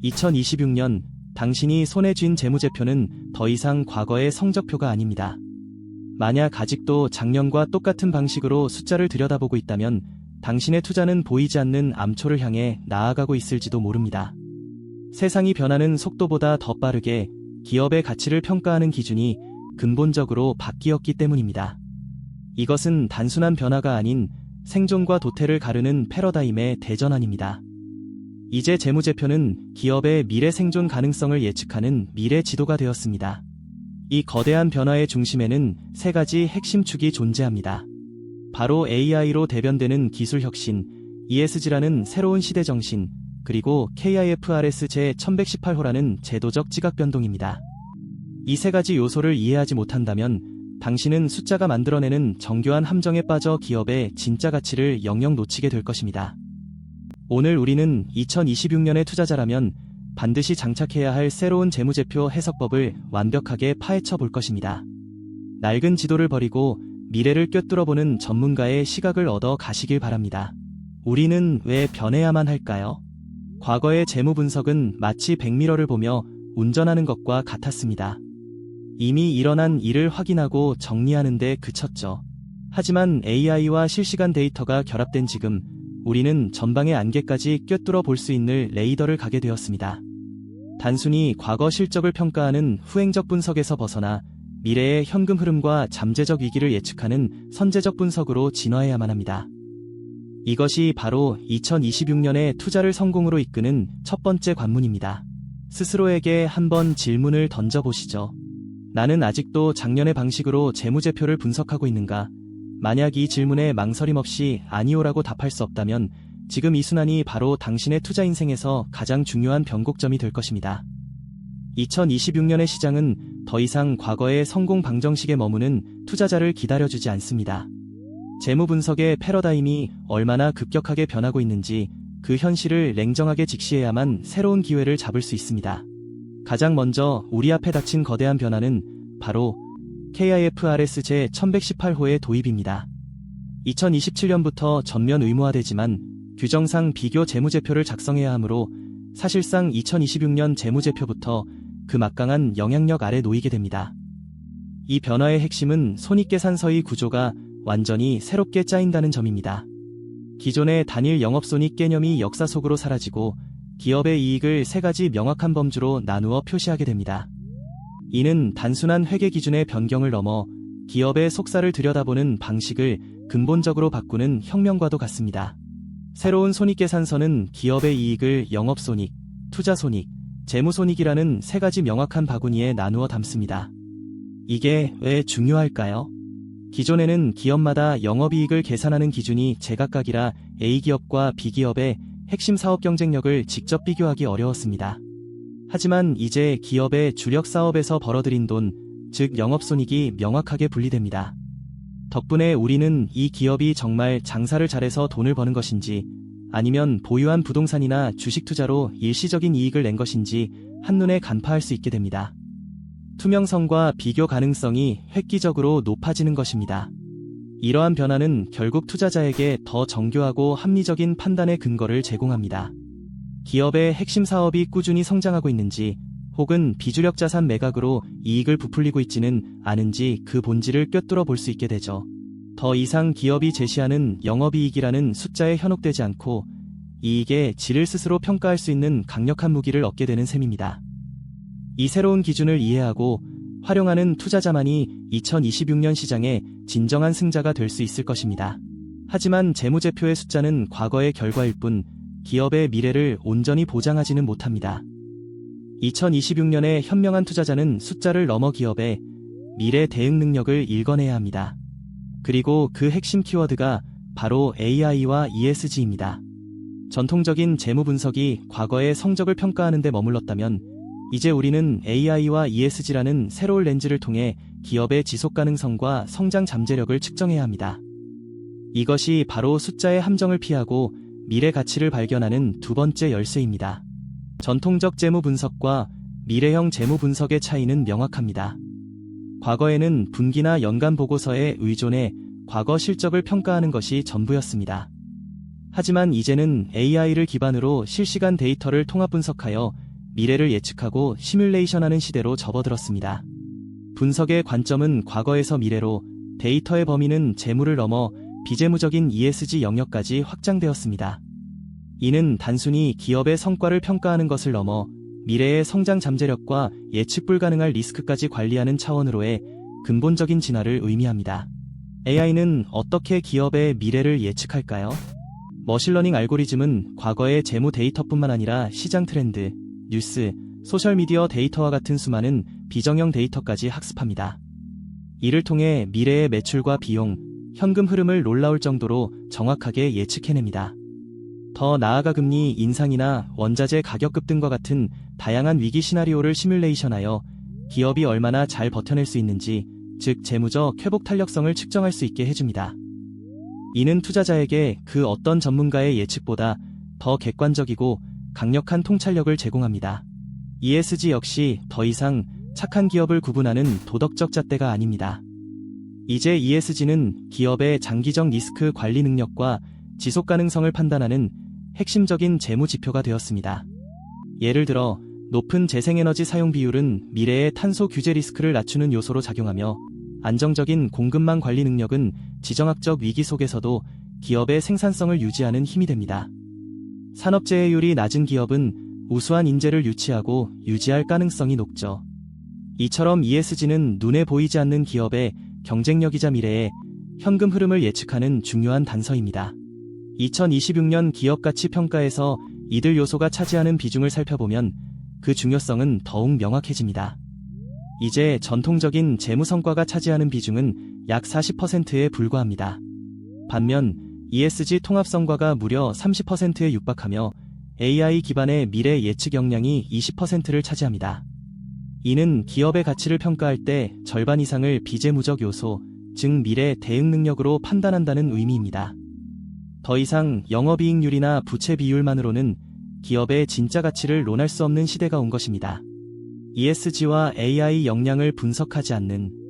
2026년 당신이 손에 쥔 재무제표는 더 이상 과거의 성적표가 아닙니다. 만약 아직도 작년과 똑같은 방식으로 숫자를 들여다보고 있다면 당신의 투자는 보이지 않는 암초를 향해 나아가고 있을지도 모릅니다. 세상이 변하는 속도보다 더 빠르게 기업의 가치를 평가하는 기준이 근본적으로 바뀌었기 때문입니다. 이것은 단순한 변화가 아닌 생존과 도태를 가르는 패러다임의 대전환입니다. 이제 재무제표는 기업의 미래 생존 가능성을 예측하는 미래 지도가 되었습니다. 이 거대한 변화의 중심에는 세 가지 핵심 축이 존재합니다. 바로 AI로 대변되는 기술 혁신, ESG라는 새로운 시대 정신, 그리고 KIFRS 제1118호라는 제도적 지각 변동입니다. 이 세 가지 요소를 이해하지 못한다면 당신은 숫자가 만들어내는 정교한 함정에 빠져 기업의 진짜 가치를 영영 놓치게 될 것입니다. 오늘 우리는 2026년의 투자자라면 반드시 장착해야 할 새로운 재무제표 해석법을 완벽하게 파헤쳐 볼 것입니다. 낡은 지도를 버리고 미래를 꿰뚫어보는 전문가의 시각을 얻어 가시길 바랍니다. 우리는 왜 변해야만 할까요? 과거의 재무 분석은 마치 백미러를 보며 운전하는 것과 같았습니다. 이미 일어난 일을 확인하고 정리하는 데 그쳤죠. 하지만 AI와 실시간 데이터가 결합된 지금 우리는 전방의 안개까지 꿰뚫어 볼 수 있는 레이더를 가게 되었습니다. 단순히 과거 실적을 평가하는 후행적 분석에서 벗어나 미래의 현금 흐름과 잠재적 위기를 예측하는 선제적 분석으로 진화해야만 합니다. 이것이 바로 2026년의 투자를 성공으로 이끄는 첫 번째 관문입니다. 스스로에게 한번 질문을 던져보시죠. 나는 아직도 작년의 방식으로 재무제표를 분석하고 있는가? 만약 이 질문에 망설임 없이 아니오라고 답할 수 없다면 지금 이 순간이 바로 당신의 투자 인생에서 가장 중요한 변곡점이 될 것입니다. 2026년의 시장은 더 이상 과거의 성공 방정식에 머무는 투자자를 기다려주지 않습니다. 재무 분석의 패러다임이 얼마나 급격하게 변하고 있는지 그 현실을 냉정하게 직시해야만 새로운 기회를 잡을 수 있습니다. 가장 먼저 우리 앞에 닥친 거대한 변화는 바로 KIFRS 제1118호의 도입입니다. 2027년부터 전면 의무화되지만 규정상 비교 재무제표를 작성해야 하므로 사실상 2026년 재무제표부터 그 막강한 영향력 아래 놓이게 됩니다. 이 변화의 핵심은 손익계산서의 구조가 완전히 새롭게 짜인다는 점입니다. 기존의 단일 영업손익 개념이 역사 속으로 사라지고 기업의 이익을 세 가지 명확한 범주로 나누어 표시하게 됩니다. 이는 단순한 회계 기준의 변경을 넘어 기업의 속사를 들여다보는 방식을 근본적으로 바꾸는 혁명과도 같습니다. 새로운 손익계산서는 기업의 이익을 영업손익, 투자손익, 재무손익이라는 세 가지 명확한 바구니에 나누어 담습니다. 이게 왜 중요할까요? 기존에는 기업마다 영업이익을 계산하는 기준이 제각각이라 A기업과 B기업의 핵심 사업 경쟁력을 직접 비교하기 어려웠습니다. 하지만 이제 기업의 주력 사업에서 벌어들인 돈, 즉 영업손익이 명확하게 분리됩니다. 덕분에 우리는 이 기업이 정말 장사를 잘해서 돈을 버는 것인지 아니면 보유한 부동산이나 주식 투자로 일시적인 이익을 낸 것인지 한눈에 간파할 수 있게 됩니다. 투명성과 비교 가능성이 획기적으로 높아지는 것입니다. 이러한 변화는 결국 투자자에게 더 정교하고 합리적인 판단의 근거를 제공합니다. 기업의 핵심 사업이 꾸준히 성장하고 있는지 혹은 비주력 자산 매각으로 이익을 부풀리고 있지는 않은지 그 본질을 꿰뚫어 볼 수 있게 되죠. 더 이상 기업이 제시하는 영업이익이라는 숫자에 현혹되지 않고 이익의 질을 스스로 평가할 수 있는 강력한 무기를 얻게 되는 셈입니다. 이 새로운 기준을 이해하고 활용하는 투자자만이 2026년 시장의 진정한 승자가 될 수 있을 것입니다. 하지만 재무제표의 숫자는 과거의 결과일 뿐 기업의 미래를 온전히 보장하지는 못합니다. 2026년의 현명한 투자자는 숫자를 넘어 기업의 미래 대응 능력을 읽어내야 합니다. 그리고 그 핵심 키워드가 바로 AI와 ESG입니다. 전통적인 재무 분석이 과거의 성적을 평가하는 데 머물렀다면 이제 우리는 AI와 ESG라는 새로운 렌즈를 통해 기업의 지속 가능성과 성장 잠재력을 측정해야 합니다. 이것이 바로 숫자의 함정을 피하고 미래 가치를 발견하는 두 번째 열쇠입니다. 전통적 재무 분석과 미래형 재무 분석의 차이는 명확합니다. 과거에는 분기나 연간 보고서에 의존해 과거 실적을 평가하는 것이 전부였습니다. 하지만 이제는 AI를 기반으로 실시간 데이터를 통합 분석하여 미래를 예측하고 시뮬레이션하는 시대로 접어들었습니다. 분석의 관점은 과거에서 미래로, 데이터의 범위는 재무를 넘어 비재무적인 ESG 영역까지 확장되었습니다. 이는 단순히 기업의 성과를 평가하는 것을 넘어 미래의 성장 잠재력과 예측 불가능할 리스크까지 관리하는 차원으로의 근본적인 진화를 의미합니다. AI는 어떻게 기업의 미래를 예측할까요? 머신러닝 알고리즘은 과거의 재무 데이터뿐만 아니라 시장 트렌드, 뉴스, 소셜미디어 데이터와 같은 수많은 비정형 데이터까지 학습합니다. 이를 통해 미래의 매출과 비용, 현금 흐름을 놀라울 정도로 정확하게 예측해냅니다. 더 나아가 금리 인상이나 원자재 가격급 등과 같은 다양한 위기 시나리오를 시뮬레이션하여 기업이 얼마나 잘 버텨낼 수 있는지, 즉 재무적 회복 탄력성을 측정할 수 있게 해줍니다. 이는 투자자에게 그 어떤 전문가의 예측보다 더 객관적이고 강력한 통찰력을 제공합니다. ESG 역시 더 이상 착한 기업을 구분하는 도덕적 잣대가 아닙니다. 이제 ESG는 기업의 장기적 리스크 관리 능력과 지속 가능성을 판단하는 핵심적인 재무 지표가 되었습니다. 예를 들어 높은 재생에너지 사용 비율은 미래의 탄소 규제 리스크를 낮추는 요소로 작용하며, 안정적인 공급망 관리 능력은 지정학적 위기 속에서도 기업의 생산성을 유지하는 힘이 됩니다. 산업재해율이 낮은 기업은 우수한 인재를 유치하고 유지할 가능성이 높죠. 이처럼 ESG는 눈에 보이지 않는 기업의 경쟁력이자 미래의 현금 흐름을 예측하는 중요한 단서입니다. 2026년 기업가치 평가에서 이들 요소가 차지하는 비중을 살펴보면 그 중요성은 더욱 명확해집니다. 이제 전통적인 재무 성과가 차지하는 비중은 약 40%에 불과합니다. 반면 ESG 통합 성과가 무려 30%에 육박하며 AI 기반의 미래 예측 역량이 20%를 차지합니다. 이는 기업의 가치를 평가할 때 절반 이상을 비재무적 요소, 즉 미래 대응 능력으로 판단한다는 의미입니다. 더 이상 영업이익률이나 부채 비율만으로는 기업의 진짜 가치를 논할 수 없는 시대가 온 것입니다. ESG와 AI 역량을 분석하지 않는